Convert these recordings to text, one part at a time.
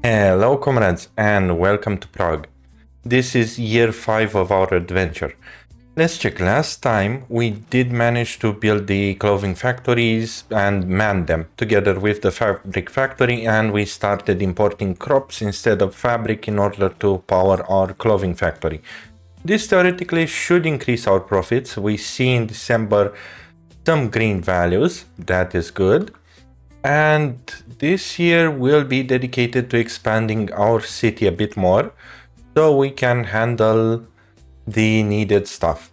Hello, comrades, and welcome to Prague. This is year 5 of our adventure. Let's check. Last time we did manage to build the clothing factories and man them together with the fabric factory, and we started importing crops instead of fabric in order to power our clothing factory. This theoretically should increase our profits. We see in December some green values, that is good. And this year will be dedicated to expanding our city a bit more so we can handle the needed stuff.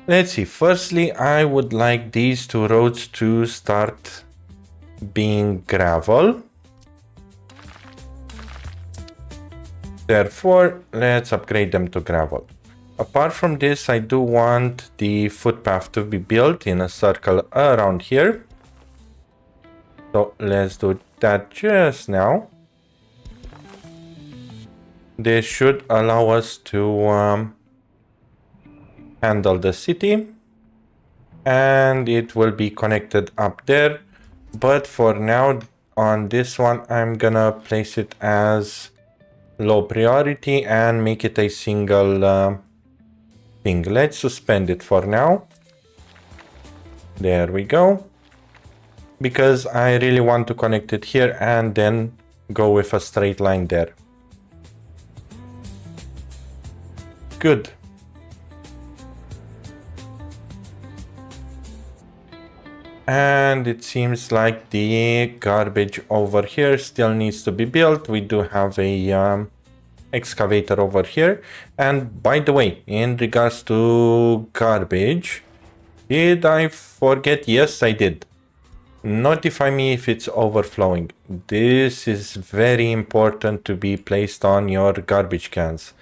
Let's see. Firstly, I would like these two roads to start being gravel. Therefore, let's upgrade them to gravel. Apart from this, I do want the footpath to be built in a circle around here. So let's do that just now. This should allow us to handle the city, and it will be connected up there. But for now, on this one, I'm gonna place it as low priority and make it a single thing. Let's suspend it for now. There we go. Because I really want to connect it here and then go with a straight line there. Good. And it seems like the garbage over here still needs to be built. We do have a excavator over here. And by the way, in regards to garbage, did I forget? Yes, I did. Notify me if it's overflowing. This is very important to be placed on your garbage cans,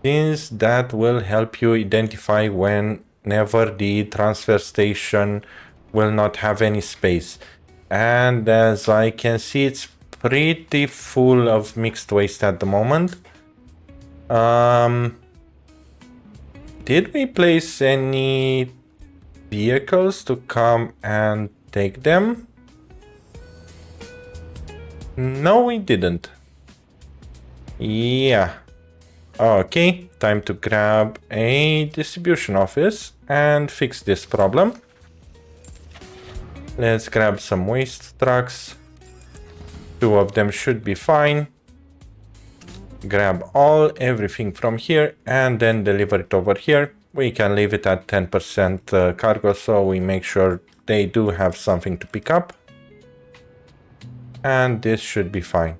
since that will help you identify whenever the transfer station will not have any space. And as I can see, it's pretty full of mixed waste at the moment. Did we place any vehicles to come and take them? No, we didn't. Yeah. Okay, time to grab a distribution office and fix this problem. Let's grab some waste trucks. 2 of them should be fine. Grab everything from here and then deliver it over here. We can leave it at 10% cargo, so we make sure they do have something to pick up. And this should be fine.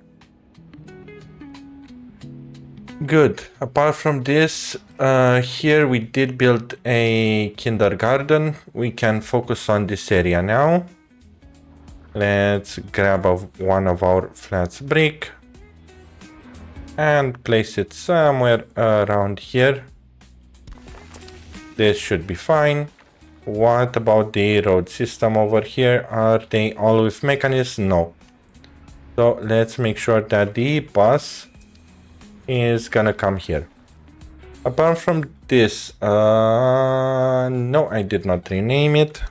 Good. Apart from this, here we did build a kindergarten. We can focus on this area now. Let's grab one of our flats brick and place it somewhere around here. This should be fine. What about the road system over here? Are they all with mechanisms? No. So let's make sure that the bus is gonna come here. Apart from this, no, I did not rename it,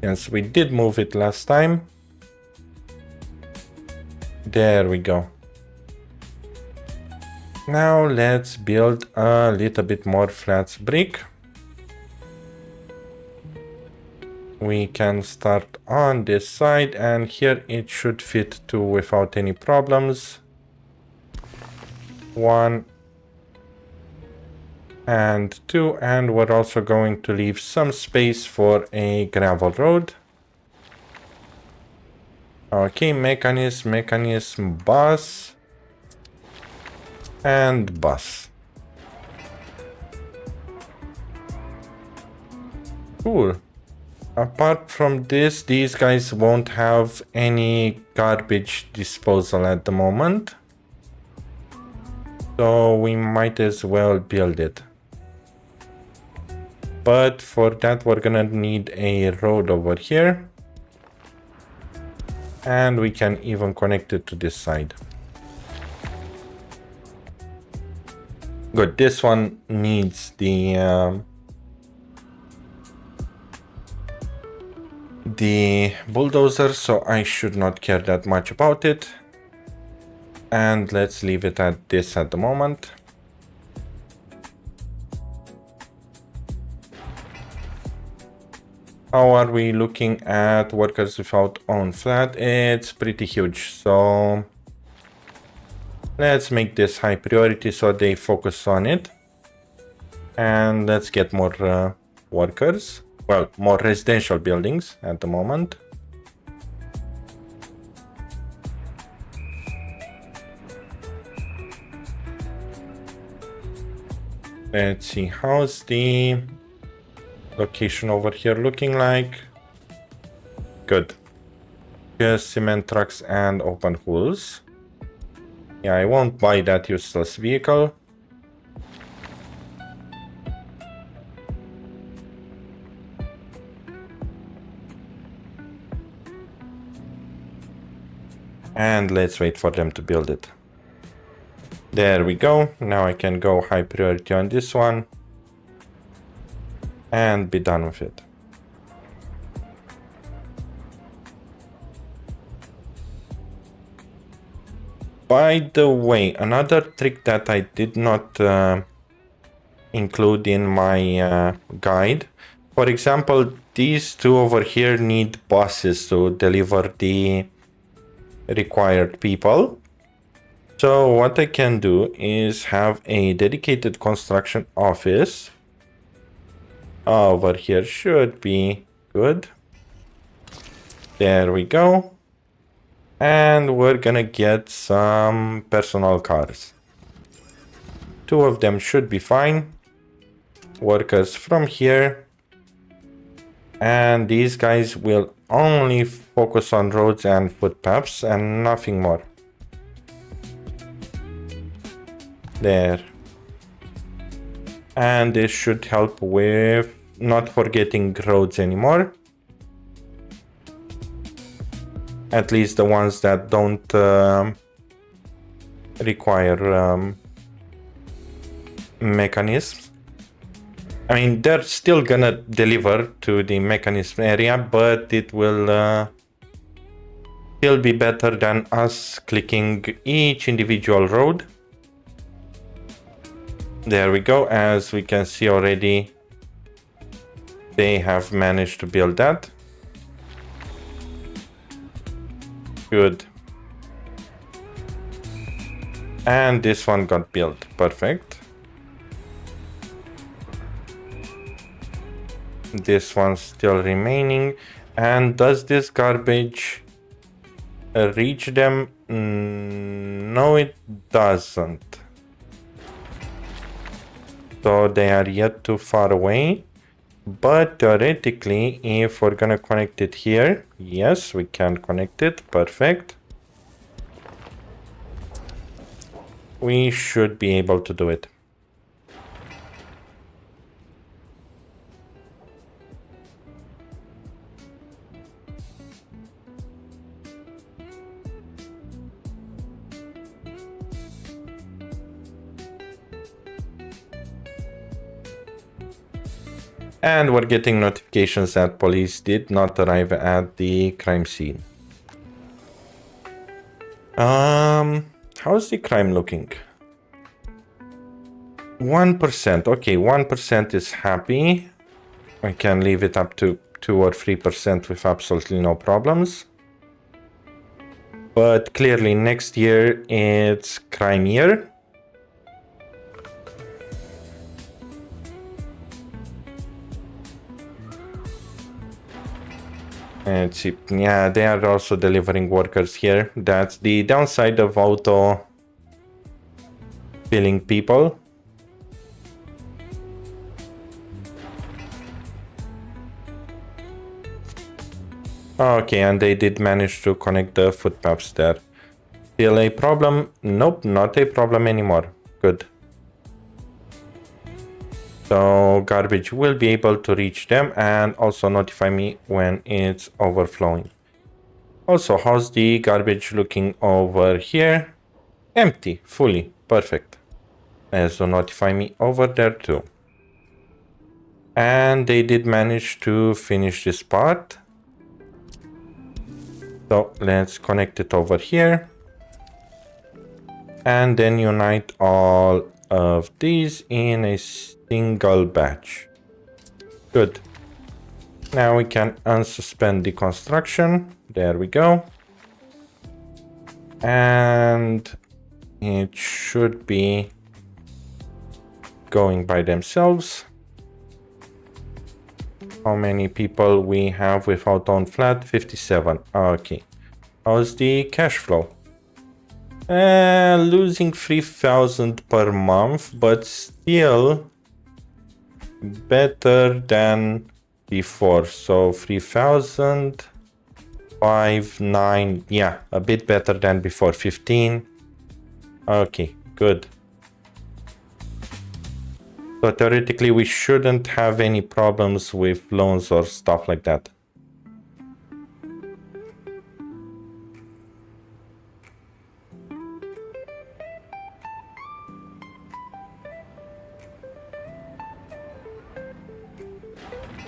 since we did move it last time. There we go. Now let's build a little bit more flats brick. We can start on this side, and here it should fit too without any problems. 1 and 2, and we're also going to leave some space for a gravel road. Okay, mechanism, bus, and bus. Cool. Apart from this, these guys won't have any garbage disposal at the moment, so we might as well build it. But for that, we're gonna need a road over here, and we can even connect it to this side. Good. This one needs the bulldozer, so I should not care that much about it. And let's leave it at this at the moment. How are we looking at workers without own flat? It's pretty huge, so let's make this high priority so they focus on it. And let's get more workers. Well, more residential buildings at the moment. Let's see, how's the location over here looking like? Good. Just cement trucks and open hools. Yeah, I won't buy that useless vehicle. And let's wait for them to build it. There we go. Now I can go high priority on this one and be done with it. By the way, another trick that I did not include in my guide. For example, these two over here need buses to deliver the required people. So what I can do is have a dedicated construction office. Over here should be good. There we go. And we're gonna get some personal cars. 2 of them should be fine. Workers from here. And these guys will only focus on roads and footpaths and nothing more. There. And this should help with not forgetting roads anymore. At least the ones that don't require mechanisms. I mean, they're still gonna deliver to the mechanism area, but it will still be better than us clicking each individual road. There we go. As we can see already, they have managed to build that. Good. And this one got built. Perfect. This one's still remaining. And does this garbage reach them? No, it doesn't. So they are yet too far away. But theoretically, if we're gonna connect it here, yes, we can connect it. Perfect. We should be able to do it. And we're getting notifications that police did not arrive at the crime scene. How's the crime looking? 1%. Okay, 1% is happy. I can leave it up to 2 or 3% with absolutely no problems. But clearly next year it's crime year. Let's see. Yeah, they are also delivering workers here. That's the downside of auto filling people. Okay, and they did manage to connect the footpaths there. Still a problem? Nope, not a problem anymore. Good. So garbage will be able to reach them and also notify me when it's overflowing. Also, how's the garbage looking over here? Empty, fully, perfect. So notify me over there too. And they did manage to finish this part. So let's connect it over here. and then unite all of these in a single batch. Good. Now we can unsuspend the construction. There we go. And it should be going by themselves. How many people we have without own flat? 57. Okay. How's the cash flow? Losing 3,000 per month, but still better than before. So 3,000, 5, 9. Yeah, a bit better than before. 15. Okay, good. So theoretically, we shouldn't have any problems with loans or stuff like that.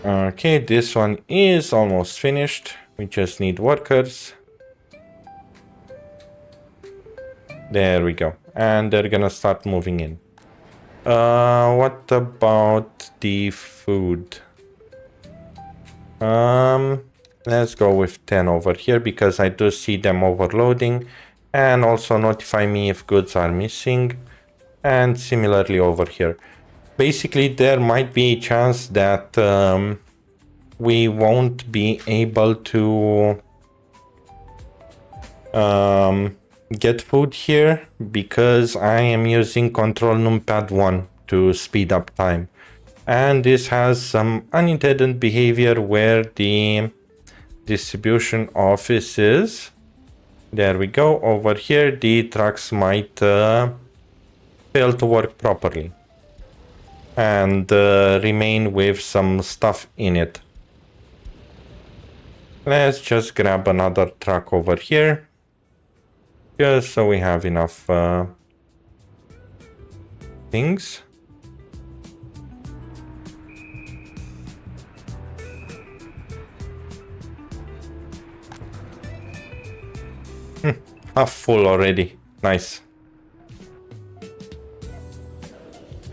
Okay, this one is almost finished. We just need workers. There we go. And they're gonna start moving in. What about the food? Let's go with 10 over here because I do see them overloading, and also notify me if goods are missing, and similarly over here. Basically, there might be a chance that we won't be able to get food here because I am using control numpad 1 to speed up time. And this has some unintended behavior where the distribution office is. There we go. Over here, the trucks might fail to work properly and remain with some stuff in it. Let's just grab another truck over here, just so we have enough things. Half full already. Nice.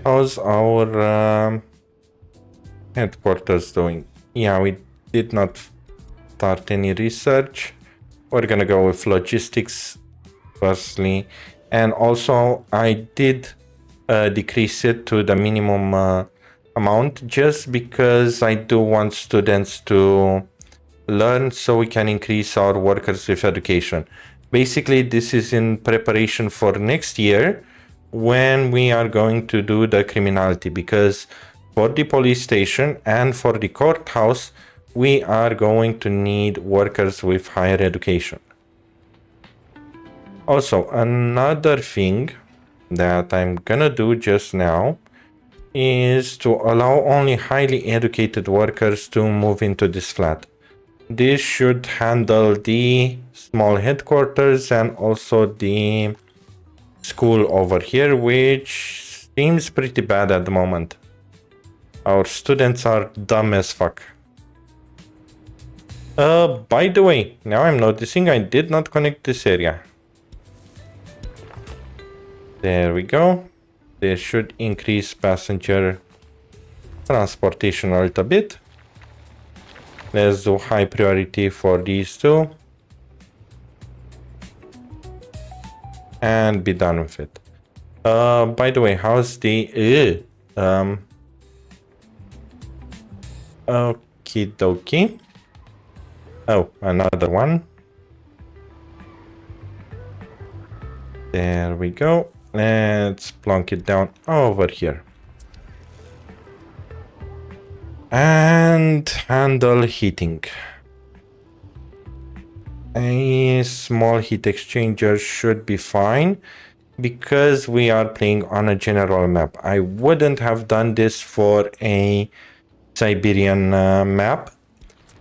How's our headquarters doing? Yeah, we did not start any research. We're gonna go with logistics firstly, and also I did decrease it to the minimum amount just because I do want students to learn so we can increase our workers with education. Basically, this is in preparation for next year when we are going to do the criminality, because for the police station and for the courthouse, we are going to need workers with higher education. Also, another thing that I'm gonna do just now is to allow only highly educated workers to move into this flat. This should handle the small headquarters and also the school over here, which seems pretty bad at the moment. Our students are dumb as fuck. By the way, now I'm noticing I did not connect this area. There we go. This should increase passenger transportation a little bit. Let's do high priority for these two. And be done with it. By the way, how's the... Okie dokie. Oh, another one. There we go. Let's plonk it down over here. And handle heating. A small heat exchanger should be fine because we are playing on a general map. I wouldn't have done this for a Siberian map.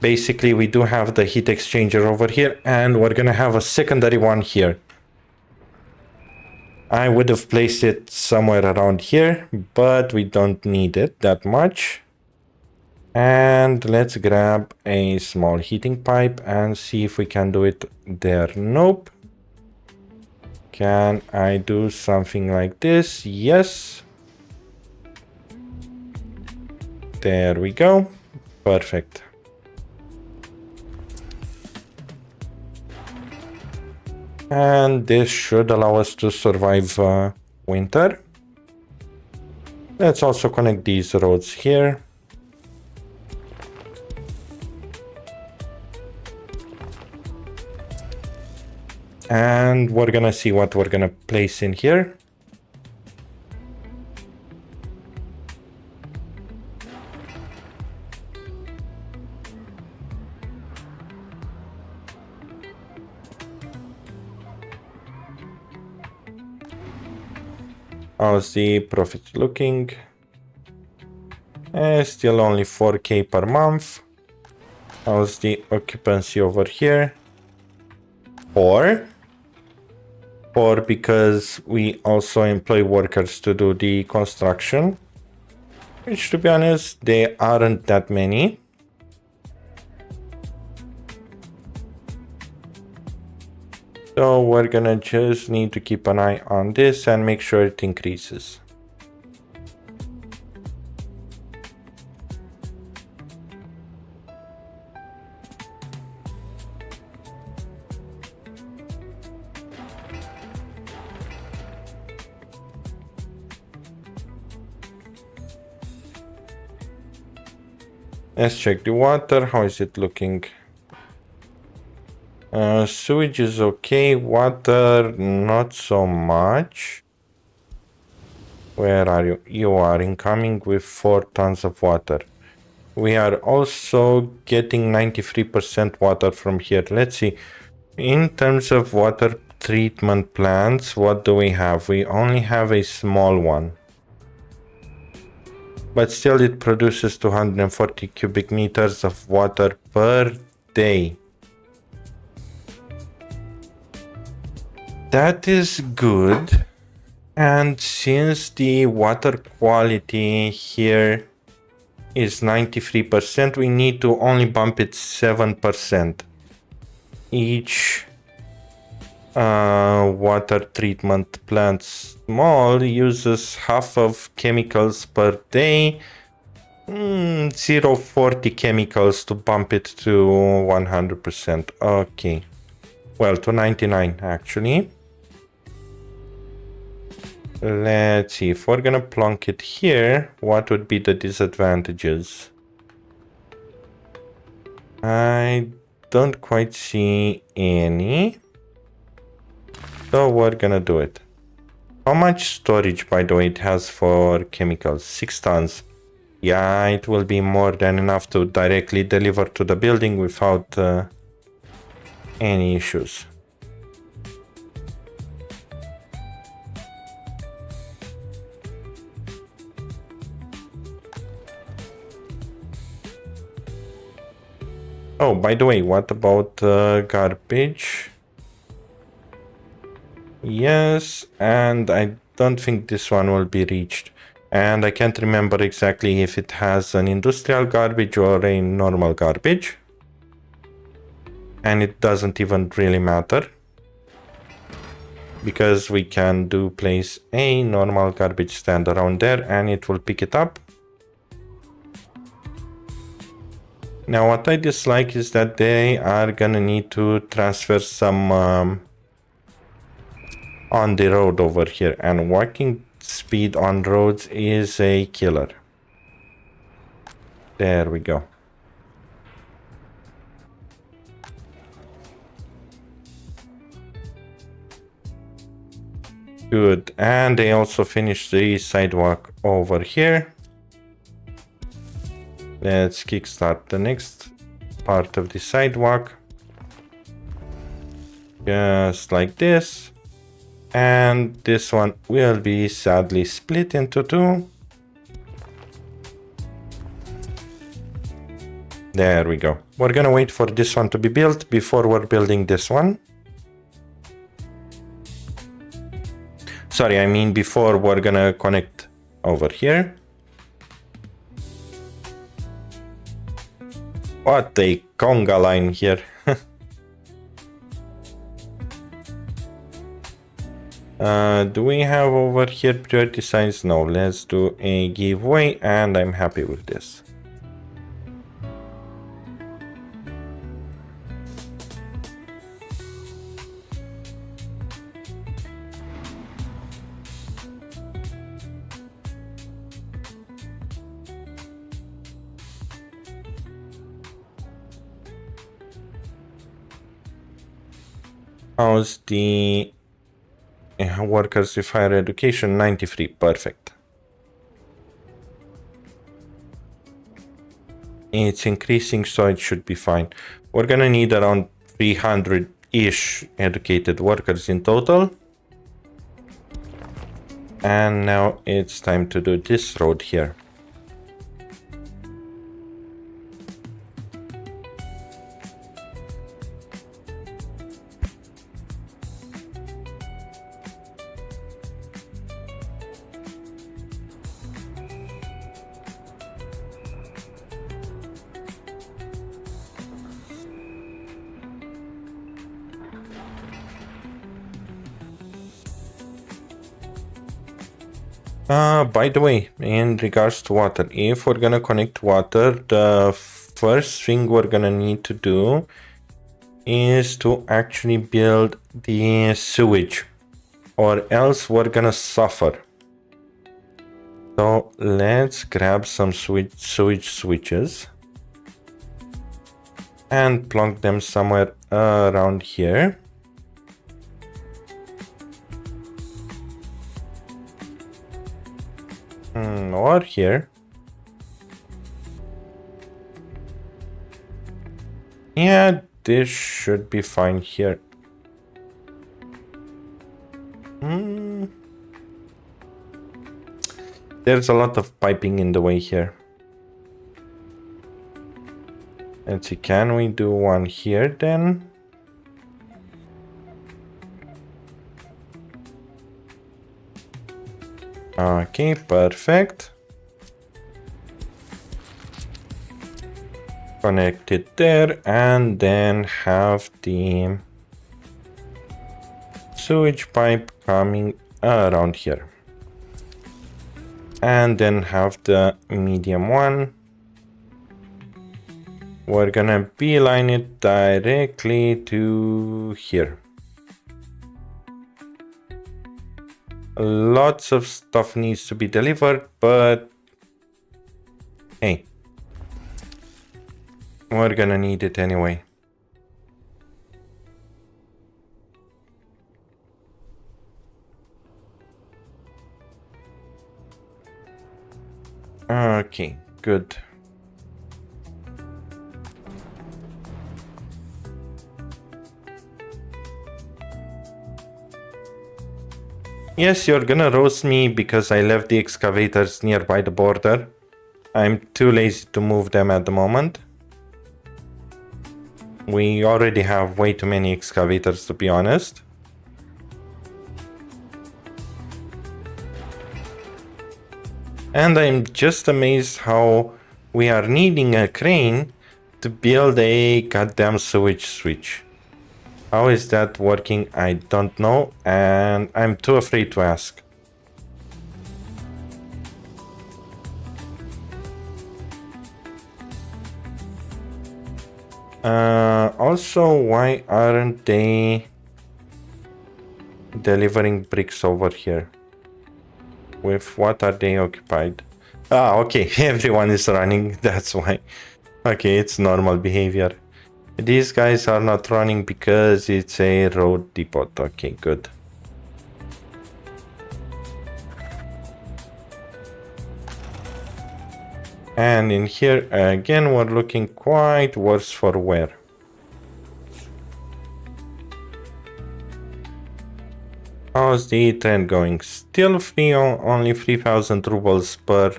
Basically, we do have the heat exchanger over here and we're gonna have a secondary one here. I would have placed it somewhere around here, but we don't need it that much. And let's grab a small heating pipe and see if we can do it there. Nope. Can I do something like this? Yes. There we go. Perfect. And this should allow us to survive winter. Let's also connect these roads here. And we're gonna see what we're gonna place in here. How's the profit looking? Still only 4K per month. How's the occupancy over here? 4 because we also employ workers to do the construction, which, to be honest, they aren't that many. So we're gonna just need to keep an eye on this and make sure it increases. Let's check the water. How is it looking? Sewage is okay. Water, not so much. Where are you? You are incoming with 4 tons of water. We are also getting 93% water from here. Let's see. In terms of water treatment plants, what do we have? We only have a small one. But still it produces 240 cubic meters of water per day. That is good. And since the water quality here is 93%, we need to only bump it 7%. Each water treatment plant small uses half of chemicals per day. 0.40 chemicals to bump it to 100%. Okay. Well, to 99 actually. Let's see, if we're gonna plonk it here, what would be the disadvantages? I don't quite see any. So we're gonna do it. How much storage, by the way, it has for chemicals? 6 tons. Yeah, it will be more than enough to directly deliver to the building without any issues. Oh, by the way, what about garbage? Yes, and I don't think this one will be reached. And I can't remember exactly if it has an industrial garbage or a normal garbage. And it doesn't even really matter, because we can place a normal garbage stand around there and it will pick it up. Now what I dislike is that they are gonna need to transfer some on the road over here, and walking speed on roads is a killer. There we go. Good, and they also finished the sidewalk over here. Let's kickstart the next part of the sidewalk. Just like this. And this one will be sadly split into 2. There we go. We're gonna wait for this one to be built before we're building this one. Sorry, I mean before we're gonna connect over here. What a conga line here. Do we have over here priority signs? No, let's do a giveaway and I'm happy with this. How's the workers with higher education? 93, perfect. It's increasing, so it should be fine. We're gonna need around 300-ish educated workers in total. And now it's time to do this road here. By the way, in regards to water, if we're gonna connect water, the first thing we're gonna need to do is to actually build the sewage, or else we're gonna suffer. So let's grab some sewage switches and plunk them somewhere around here. Or here. Yeah, this should be fine here. There's a lot of piping in the way here. Let's see, can we do one here then? Okay, perfect. Connect it there and then have the sewage pipe coming around here. And then have the medium one. We're gonna beeline it directly to here. Lots of stuff needs to be delivered, but hey, we're gonna need it anyway. Okay, good. Yes, you're gonna roast me because I left the excavators nearby the border. I'm too lazy to move them at the moment. We already have way too many excavators, to be honest. And I'm just amazed how we are needing a crane to build a goddamn sewage switch. How is that working? I don't know, and I'm too afraid to ask. Also, why aren't they delivering bricks over here? With what are they occupied? Ah, okay, everyone is running, that's why. Okay, it's normal behavior. These guys are not running because it's a road depot. Okay, good. And in here, again, we're looking quite worse for wear. How's the trend going? Still free, only 3,000 rubles per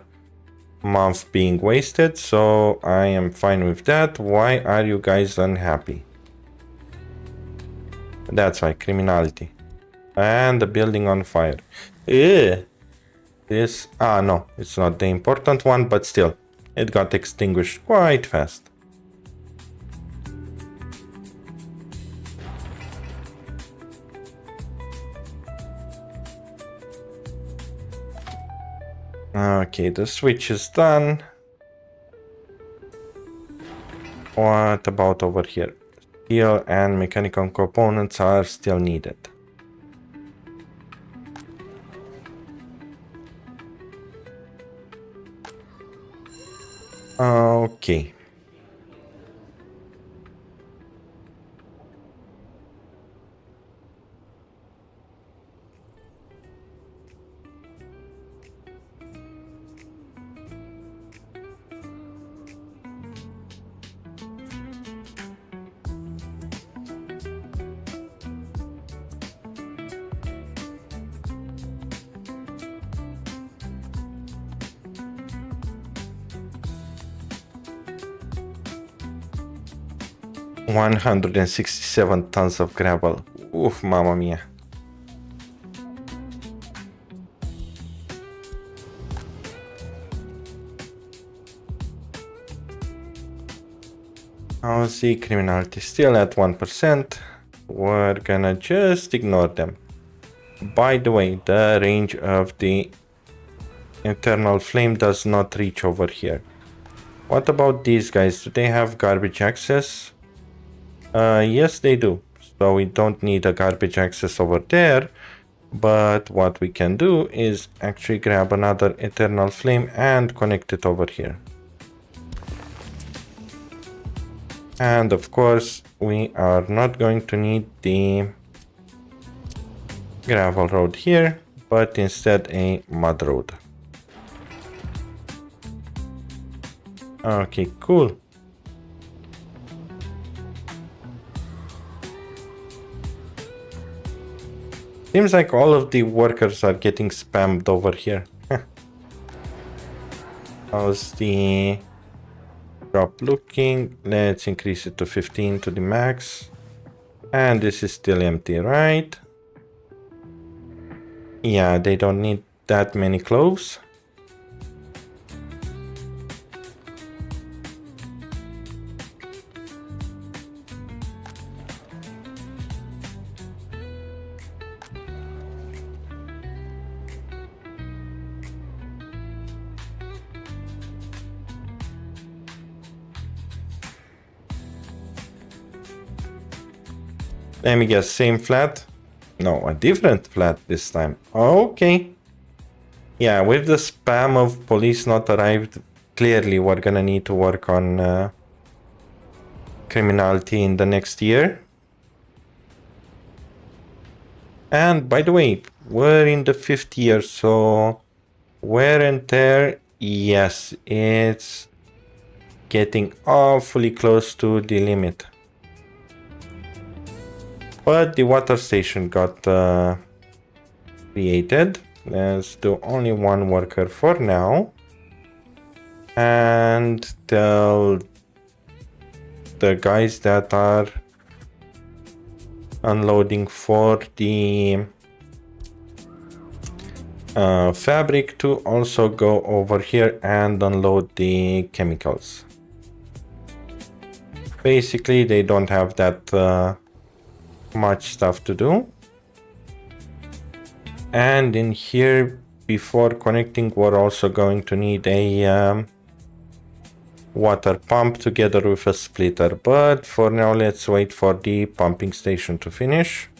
month being wasted, so I am fine with that. Why are you guys unhappy? That's why, criminality. And the building on fire. This, no, it's not the important one, but still, it got extinguished quite fast. Okay, the switch is done. What about over here? Steel and mechanical components are still needed. Okay. $167 tons of gravel. Oof, mamma mia. How's the criminality? Still at 1%. We're gonna just ignore them. By the way, the range of the internal flame does not reach over here. What about these guys? Do they have garbage access? Yes, they do. So we don't need a garbage access over there. But what we can do is actually grab another eternal flame and connect it over here. And of course, we are not going to need the gravel road here, but instead a mud road. Okay, cool. Seems like all of the workers are getting spammed over here. How's the drop looking? Let's increase it to 15 to the max. And this is still empty, right? Yeah, they don't need that many cloves. Let me guess, same flat? No, a different flat this time. Okay. Yeah, with the spam of police not arrived, clearly we're gonna need to work on criminality in the next year. And by the way, we're in the 5th year, so wear and tear, yes, it's getting awfully close to the limit. But the water station got created. Let's do only one worker for now. And tell the guys that are unloading for the fabric to also go over here and unload the chemicals. Basically, they don't have that much stuff to do. And in here, before connecting, we're also going to need a water pump together with a splitter. But for now, let's wait for the pumping station to finish.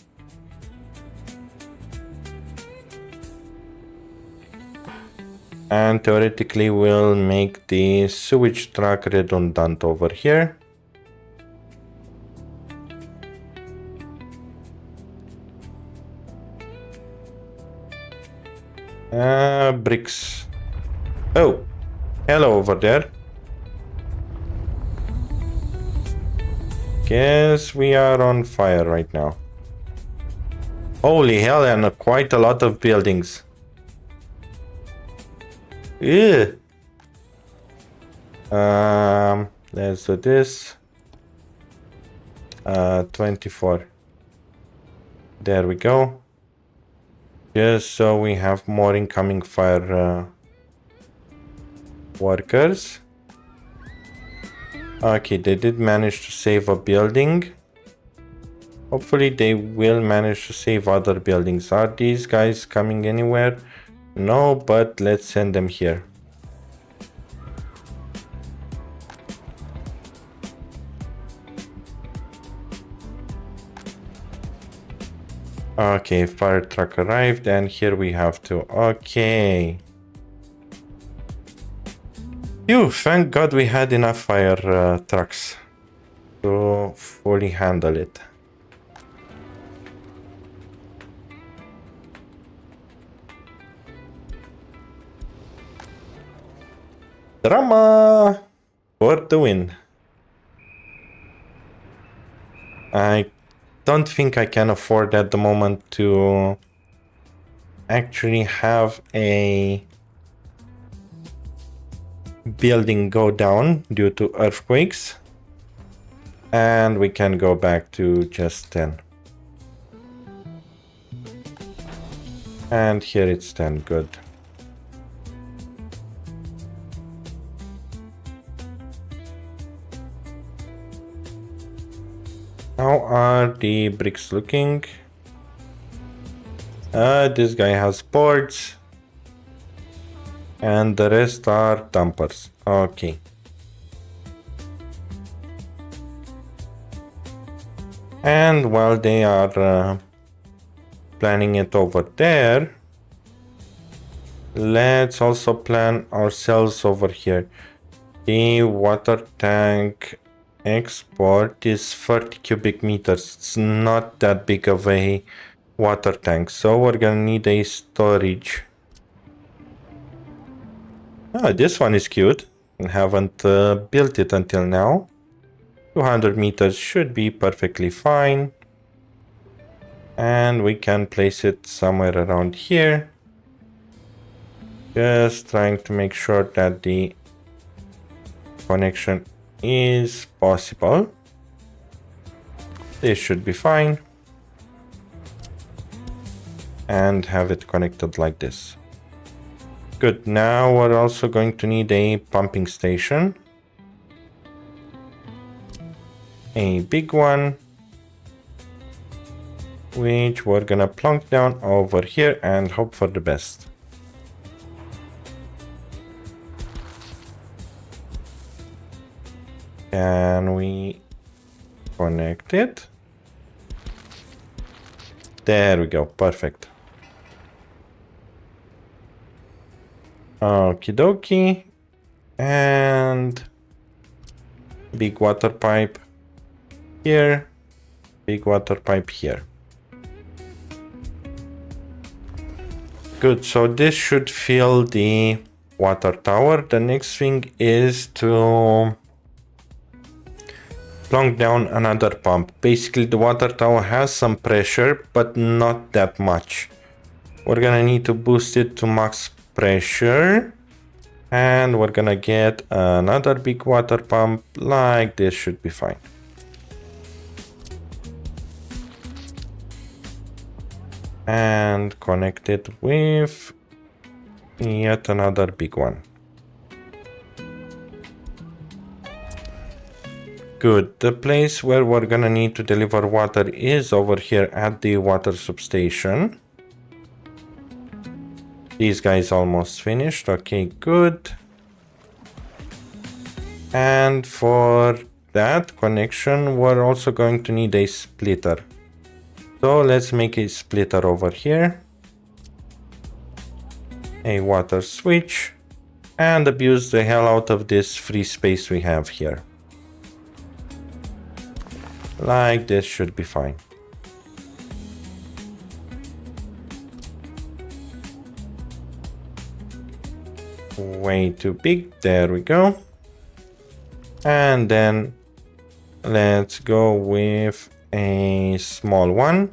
And theoretically, we'll make the sewage truck redundant over here. Bricks. Oh, hello over there. Guess we are on fire right now. Holy hell, and quite a lot of buildings. Ew. Let's do this. 24. There we go. Just so we have more incoming fire workers. Okay, they did manage to save a building. Hopefully they will manage to save other buildings. Are these guys coming anywhere? No, but let's send them here. Okay, fire truck arrived, and here we have to. Okay. Phew, thank God we had enough fire trucks to fully handle it. Drama for the win. I don't think I can afford at the moment to actually have a building go down due to earthquakes, and we can go back to just 10. And here it's 10, good. How are the bricks looking? This guy has boards. And the rest are dumpers. Okay. And while they are planning it over there, let's also plan ourselves over here. The water tank export is 30 cubic meters. It's not that big of a water tank, so we're gonna need a storage. Oh, this one is cute. I haven't built it until now. 200 meters should be perfectly fine. And we can place it somewhere around here. Just trying to make sure that the connection is possible. This should be fine. And have it connected like this. Good, now we're also going to need a pumping station. A big one. Which we're gonna plonk down over here and hope for the best. Can we connect it? There we go, perfect. Okie dokie. And big water pipe here. Big water pipe here. Good, so this should fill the water tower. The next thing is to plonk down another pump. Basically, the water tower has some pressure, but not that much. We're gonna need to boost it to max pressure. And we're gonna get another big water pump like this, should be fine. And connect it with yet another big one. Good, the place where we're gonna need to deliver water is over here at the water substation. These guys almost finished, okay, good. And for that connection, we're also going to need a splitter. So let's make a splitter over here. A water switch. And abuse the hell out of this free space we have here. Like this should be fine. Way too big, there we go. And then let's go with a small one.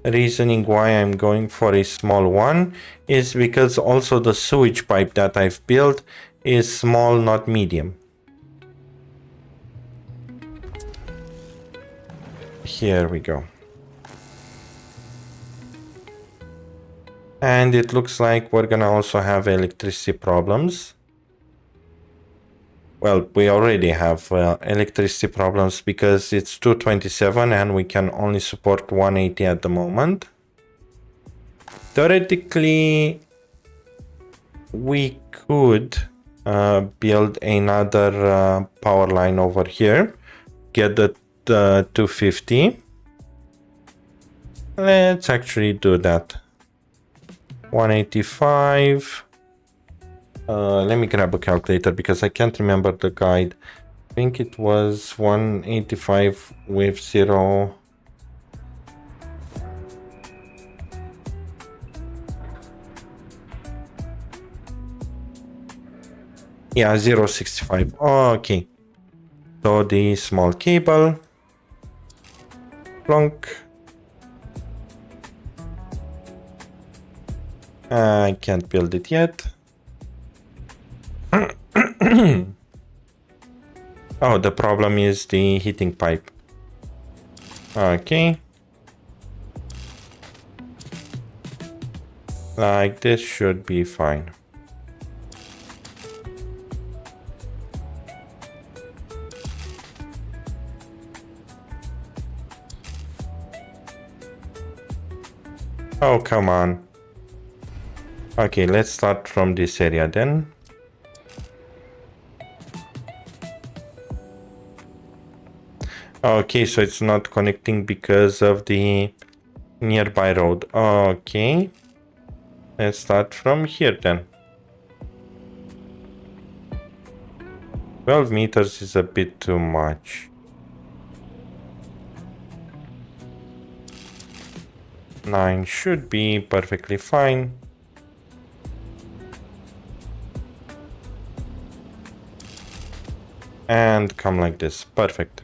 Reasoning why I'm going for a small one is because also the sewage pipe that I've built is small, not medium. Here we go. And it looks like we're gonna also have electricity problems. Well, we already have electricity problems because it's 227 and we can only support 180 at the moment. Theoretically, we could build another power line over here, get the 250. Let's actually do that. 185. Let me grab a calculator because I can't remember the guide. I think it was 185 with 0. Yeah, 0.65. Okay. So the small cable. Plonk. I can't build it yet. Oh, the problem is the heating pipe. Okay. Like this should be fine. Oh, come on. Okay, let's start from this area then. Okay, so it's not connecting because of the nearby road. Okay. Let's start from here then. 12 meters is a bit too much. 9 should be perfectly fine. And come like this. Perfect.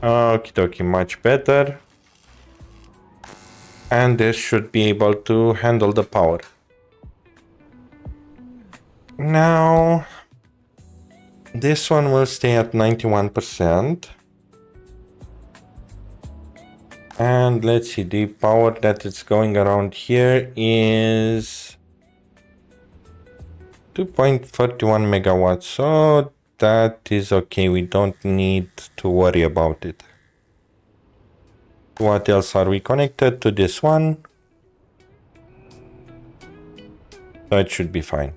Okie dokie, much better. And this should be able to handle the power. Now, this one will stay at 91%. And let's see, the power that is going around here is 2.31 megawatts. So that is okay. We don't need to worry about it. What else are we connected to? This one. So it should be fine.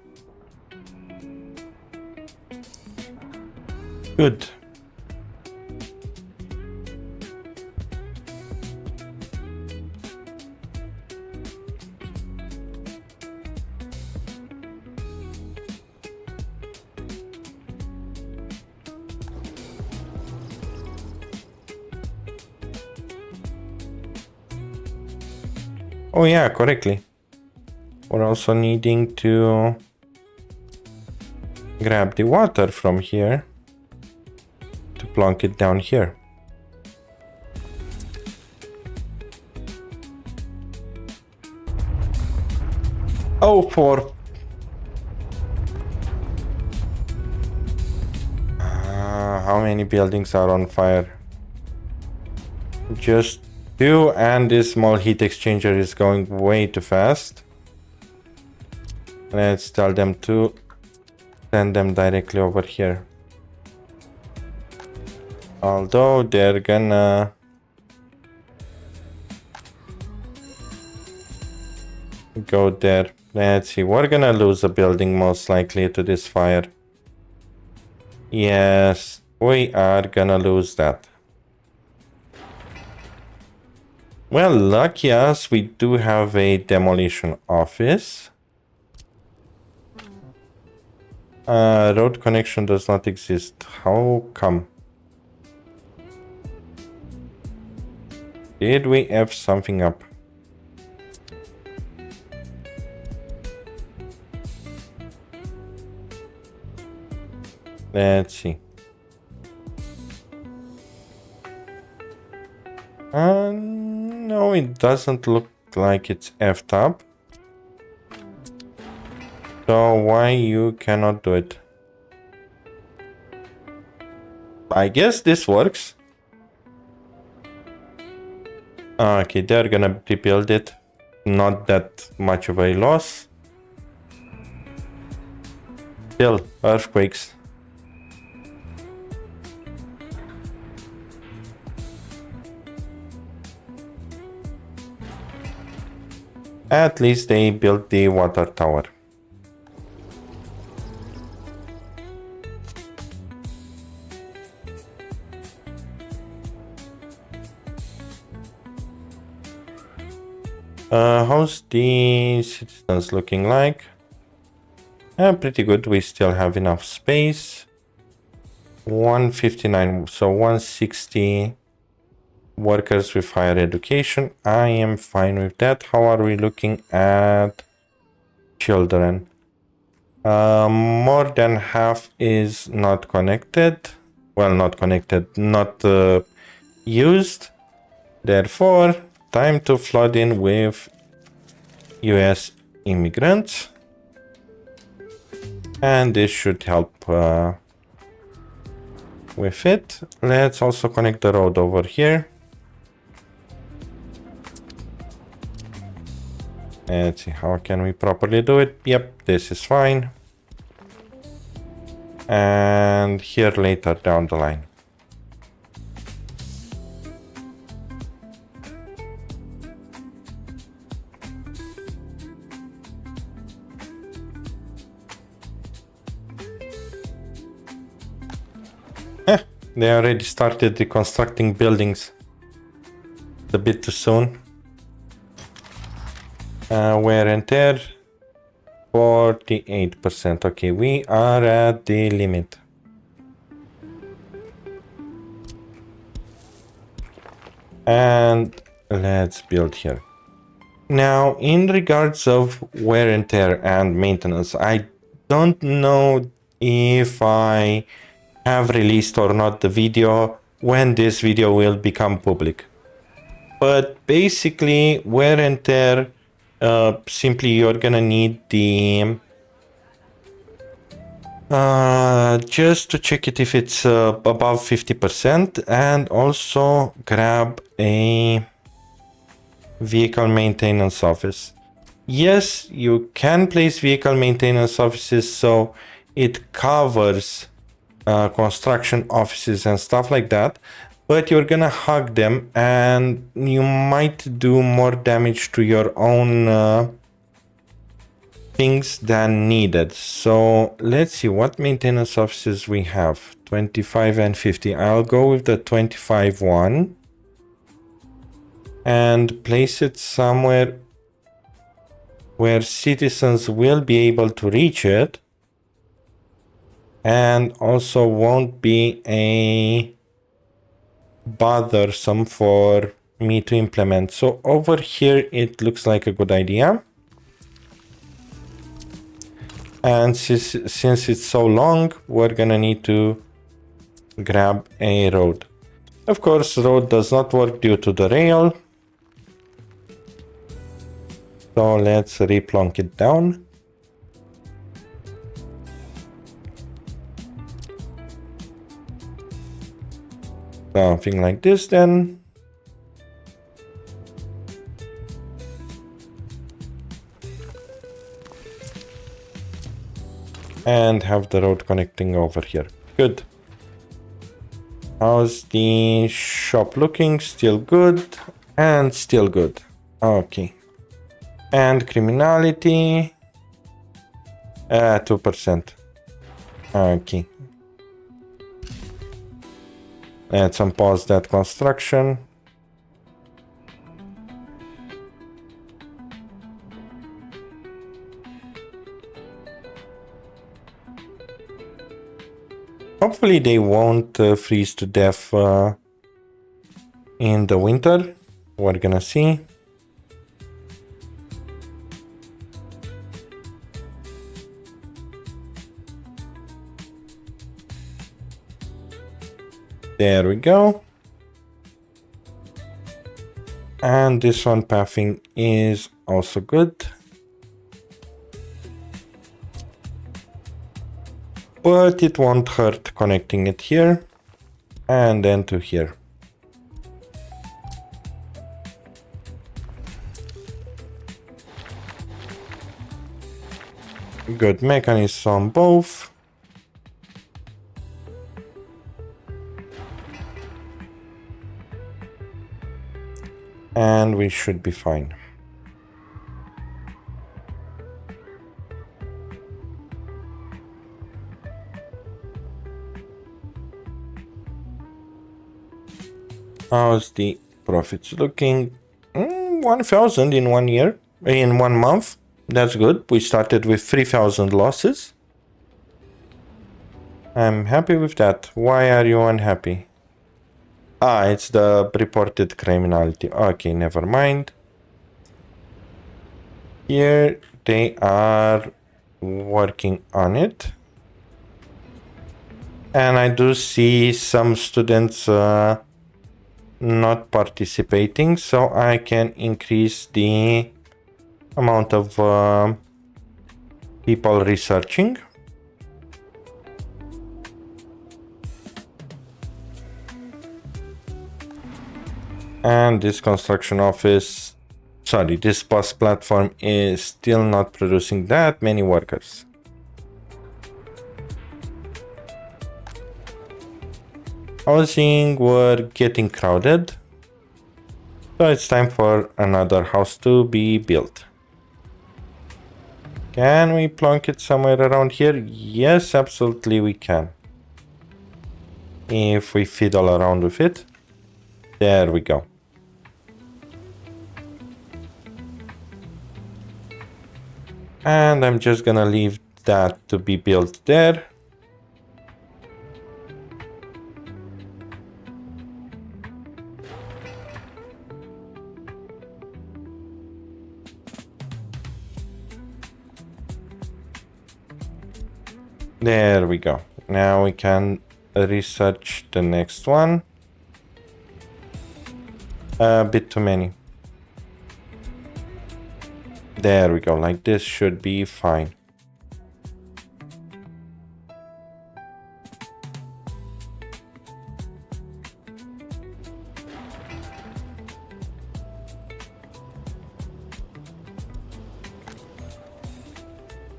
Good. Oh yeah, correctly. We're also needing to grab the water from here to plunk it down here. Oh, for... how many buildings are on fire? Just 2, and this small heat exchanger is going way too fast. Let's tell them to send them directly over here. Although they're gonna go there. Let's see, we're gonna lose a building most likely to this fire. Yes, we are gonna lose that. Well, lucky us, we do have a demolition office. Road connection does not exist. How come? Did we F something up? Let's see. No, it doesn't look like it's F'd up. So why you cannot do it? I guess this works. Okay, they're gonna rebuild it. Not that much of a loss. Still, earthquakes. At least they built the water tower. How's the citizens looking like? Pretty good. We still have enough space. 159, so 160 workers with higher education. I am fine with that. How are we looking at children? More than half is not connected. Well, not connected, not used. Therefore, time to flood in with US immigrants. And this should help with it. Let's also connect the road over here. Let's see, how can we properly do it? Yep, this is fine. And here later down the line. They already started reconstructing buildings. It's a bit too soon. Wear and tear, 48%. Okay, we are at the limit. And let's build here. Now, in regards of wear and tear and maintenance, I don't know if I have released or not the video when this video will become public. But basically, wear and tear, simply you're gonna need the just to check it if it's above 50%, and also grab a vehicle maintenance office. Yes, you can place vehicle maintenance offices so it covers construction offices and stuff like that, but you're gonna hug them and you might do more damage to your own things than needed. So let's see what maintenance offices we have. 25 and 50. I'll go with the 25 one and place it somewhere where citizens will be able to reach it and also won't be a bothersome for me to implement. So over here it looks like a good idea. And since it's so long, we're gonna need to grab a road. Of course, road does not work due to the rail. So let's replonk it down. Something like this then. And have the road connecting over here. Good. How's the shop looking? Still good. And still good. Okay. And criminality. 2%. Okay. Let's unpause that construction. Hopefully they won't freeze to death in the winter. We're gonna see. There we go. And this one pathing is also good. But it won't hurt connecting it here and then to here. Good mechanism on both. And we should be fine. How's the profits looking? 1,000 in 1 year, in 1 month. That's good. We started with 3,000 losses. I'm happy with that. Why are you unhappy? Ah, it's the reported criminality. Okay, never mind. Here they are working on it. And I do see some students not participating, so I can increase the amount of people researching. And this construction office, sorry, this bus platform is still not producing that many workers. Housing were getting crowded, so it's time for another house to be built. Can we plonk it somewhere around here? Yes, absolutely we can. If we fiddle around with it. There we go. And I'm just gonna leave that to be built there. There we go. Now we can research the next one. A bit too many. There we go. Like this should be fine.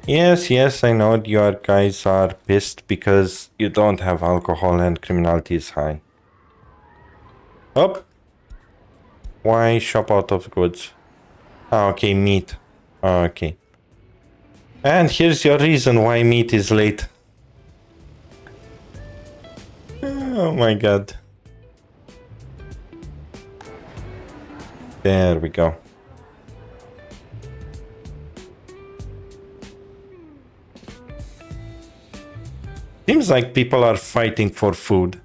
Yes, I know you guys are pissed because you don't have alcohol and criminality is high. Oh. Why shop out of goods? Ah, okay, meat. Okay. And here's your reason why meat is late. Oh my god. There we go. Seems like people are fighting for food.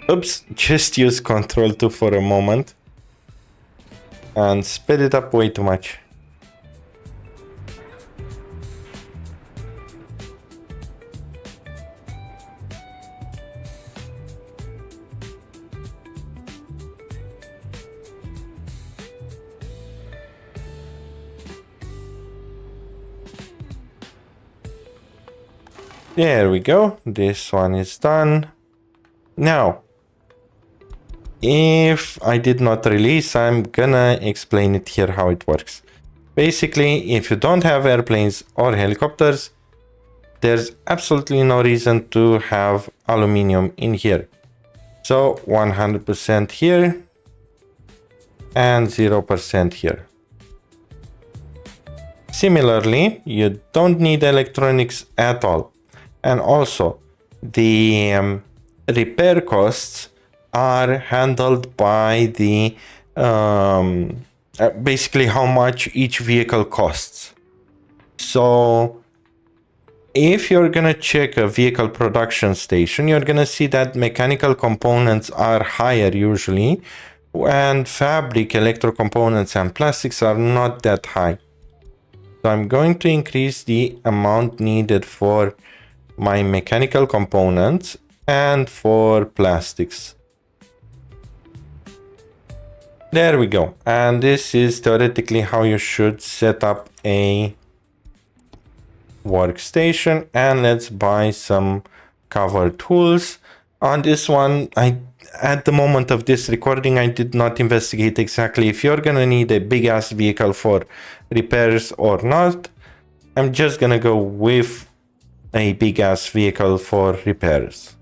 Oops, just use Ctrl 2 for a moment. And sped it up way too much. There we go. This one is done. Now, if I did not release, I'm gonna explain it here how it works. Basically, if you don't have airplanes or helicopters, there's absolutely no reason to have aluminium in here. So 100% here and 0% here. Similarly, you don't need electronics at all. And also, the repair costs are handled by the basically how much each vehicle costs. So if you're gonna check a vehicle production station, you're gonna see that mechanical components are higher usually, and fabric, electro components and plastics are not that high. So I'm going to increase the amount needed for my mechanical components and for plastics. There we go. And this is theoretically how you should set up a workstation. And let's buy some cover tools. On this one, at the moment of this recording, I did not investigate exactly if you're gonna need a big ass vehicle for repairs or not. I'm just gonna go with a big ass vehicle for repairs.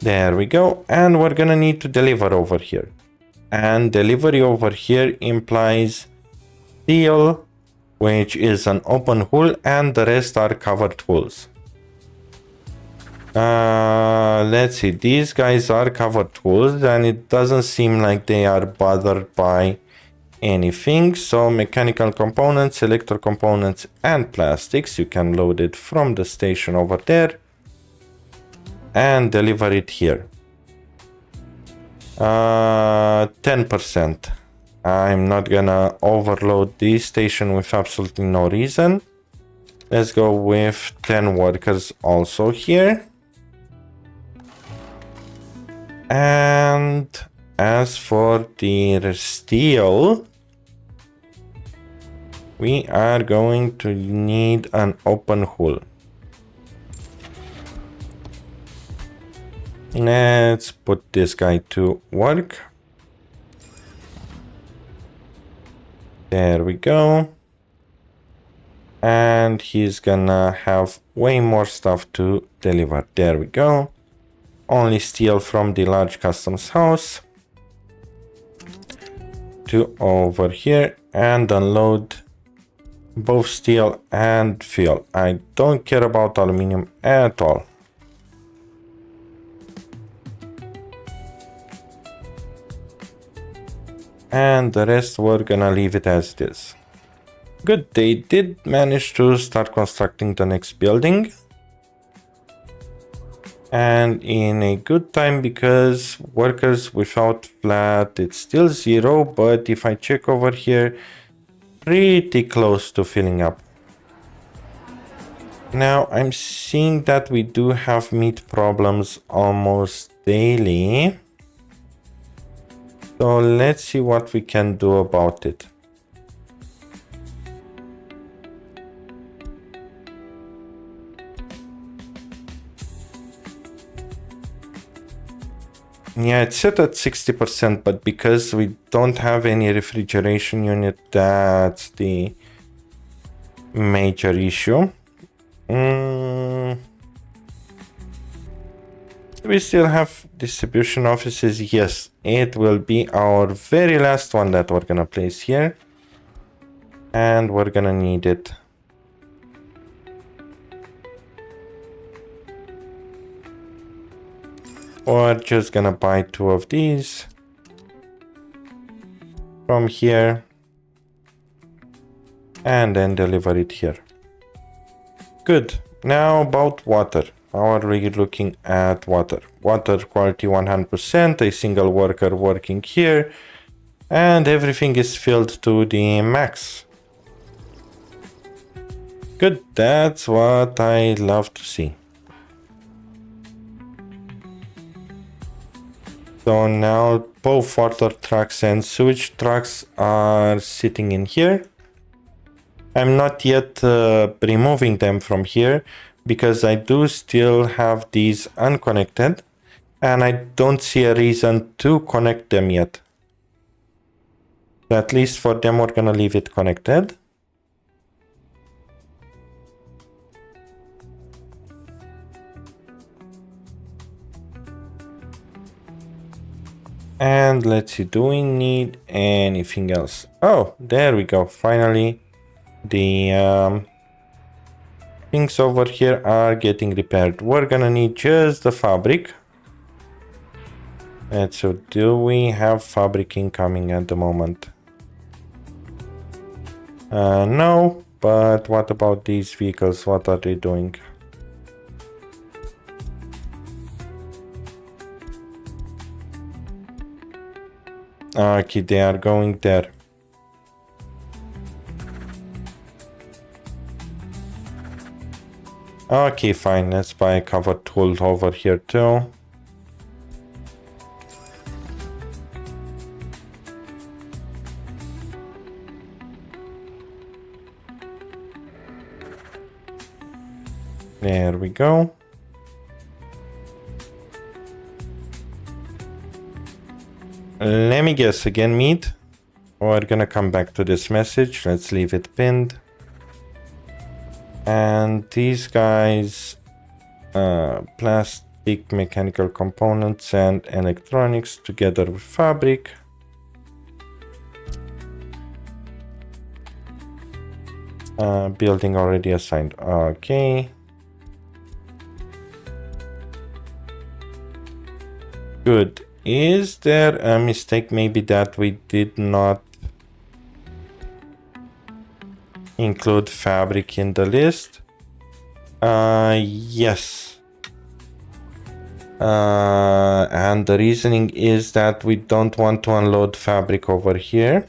There we go. And we're gonna need to deliver over here. And delivery over here implies steel, which is an open hull, and the rest are covered hulls. Let's see, these guys are covered hulls and it doesn't seem like they are bothered by anything. So mechanical components, electro components, and plastics, you can load it from the station over there and deliver it here. 10%. I'm not gonna overload this station with absolutely no reason. Let's go with 10 workers also here. And as for the steel, we are going to need an open hull. Let's put this guy to work. There we go. And he's gonna have way more stuff to deliver. There we go. Only steel from the large customs house to over here and unload both steel and fuel. I don't care about aluminum at all. And the rest we're gonna leave it as it is. Good, they did manage to start constructing the next building. And in a good time, because workers without flat, it's still 0, but if I check over here, pretty close to filling up. Now I'm seeing that we do have meat problems almost daily. So let's see what we can do about it. Yeah, it's set at 60%, but because we don't have any refrigeration unit, that's the major issue. We still have distribution offices. Yes, it will be our very last one that we're gonna place here. And we're gonna need it. We're just gonna buy 2 of these from here and then deliver it here. Good. Now about water. How are we looking at water? Water quality 100%, a single worker working here, and everything is filled to the max. Good, that's what I love to see. So now both water trucks and sewage trucks are sitting in here. I'm not yet removing them from here because I do still have these unconnected and I don't see a reason to connect them yet. At least for them, we're gonna leave it connected. And let's see, do we need anything else? Oh, there we go. Finally, the things over here are getting repaired. We're gonna need just the fabric. And so do we have fabric incoming at the moment? No, but what about these vehicles? What are they doing? Okay, they are going there. Okay, fine. Let's buy a covered tool over here too. There we go. Let me guess again, meat. We're gonna come back to this message. Let's leave it pinned. And these guys, plastic, mechanical components, and electronics together with fabric. Building already assigned. Okay. Good. Is there a mistake maybe that we did not include fabric in the list? Yes. And the reasoning is that we don't want to unload fabric over here.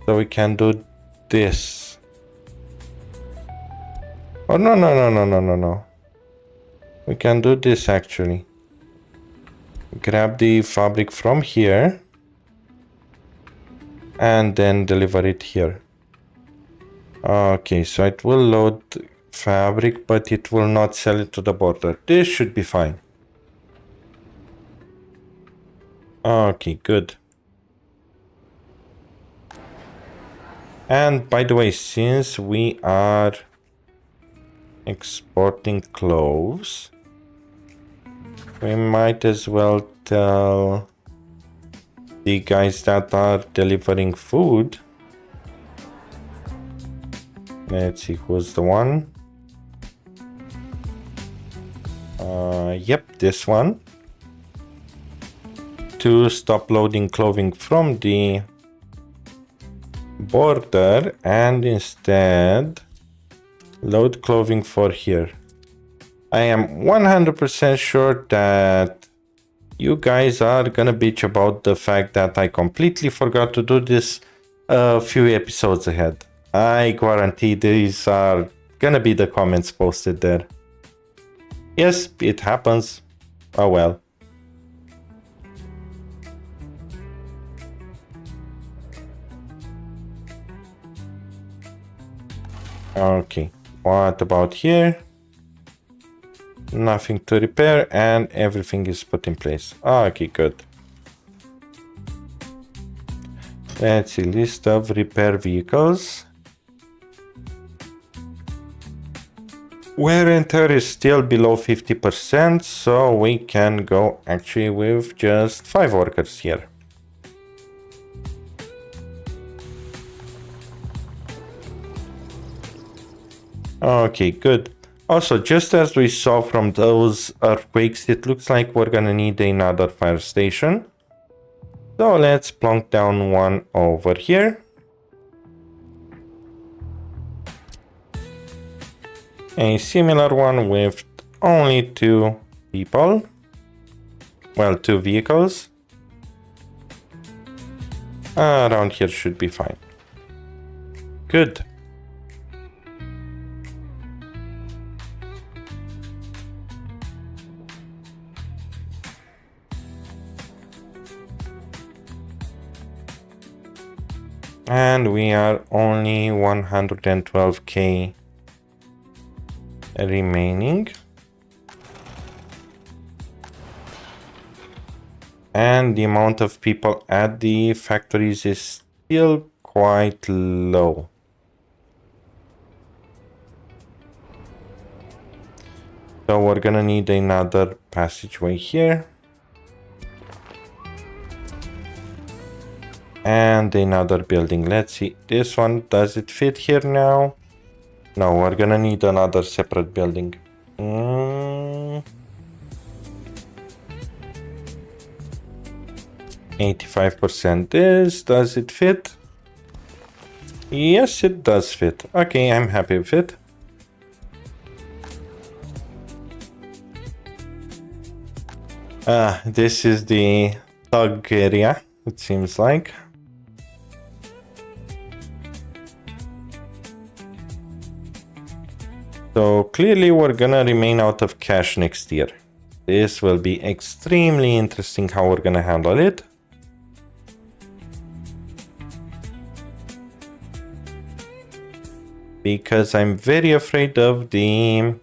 So we can do this. Oh, no. We can do this actually. Grab the fabric from here and then deliver it here. Okay, so it will load fabric, but it will not sell it to the border. This should be fine. Okay, good. And by the way, since we are exporting clothes, we might as well tell the guys that are delivering food. Let's see who's the one. Yep, this one. To stop loading clothing from the border and instead load clothing for here. I am 100% sure that you guys are gonna bitch about the fact that I completely forgot to do this a few episodes ahead. I guarantee these are gonna be the comments posted there. Yes, it happens. Oh well. Okay, what about here? Nothing to repair and everything is put in place. Okay, good. Let's see, list of repair vehicles. Wear and tear is still below 50%, so we can go actually with just 5 workers here. Okay, good. Also, just as we saw from those earthquakes, it looks like we're gonna need another fire station. So let's plonk down one over here. A similar one with only 2 people. Well, 2 vehicles. Around here should be fine. Good. And we are only 112k remaining. And the amount of people at the factories is still quite low. So we're gonna need another passageway here. And another building. Let's see, this one, does it fit here now? No, we're gonna need another separate building. 85% is, does it fit? Yes, it does fit. Okay, I'm happy with it. This is the thug area, it seems like. So clearly we're gonna remain out of cash next year. This will be extremely interesting how we're gonna handle it. Because I'm very afraid of the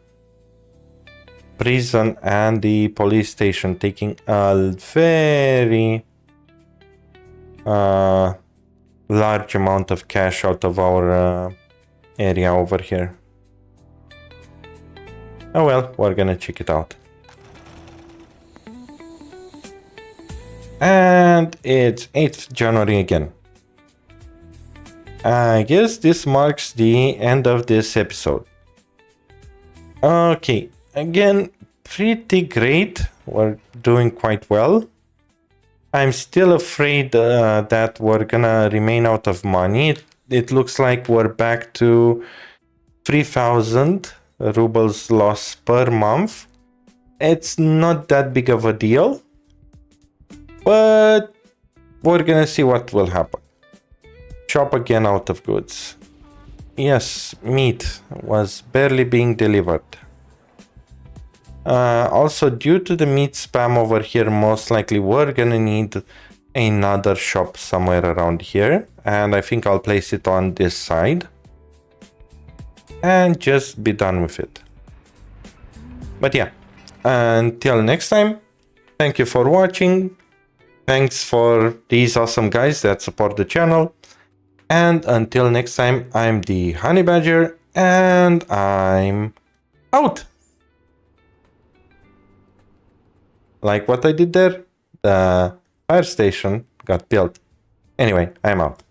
prison and the police station taking a very large amount of cash out of our area over here. Oh well, we're gonna check it out. And it's 8th January again. I guess this marks the end of this episode. Okay, again, pretty great. We're doing quite well. I'm still afraid that we're gonna remain out of money. It looks like we're back to 3,000 rubles loss per month. It's not that big of a deal, but we're gonna see what will happen. Shop again out of goods. Yes, meat was barely being delivered. Also, due to the meat spam over here, most likely we're gonna need another shop somewhere around here. And I think I'll place it on this side. And just be done with it. But yeah, until next time, thank you for watching. Thanks for these awesome guys that support the channel. And until next time, I'm the Honey Badger, and I'm out. Like what I did there? The fire station got built. Anyway, I'm out.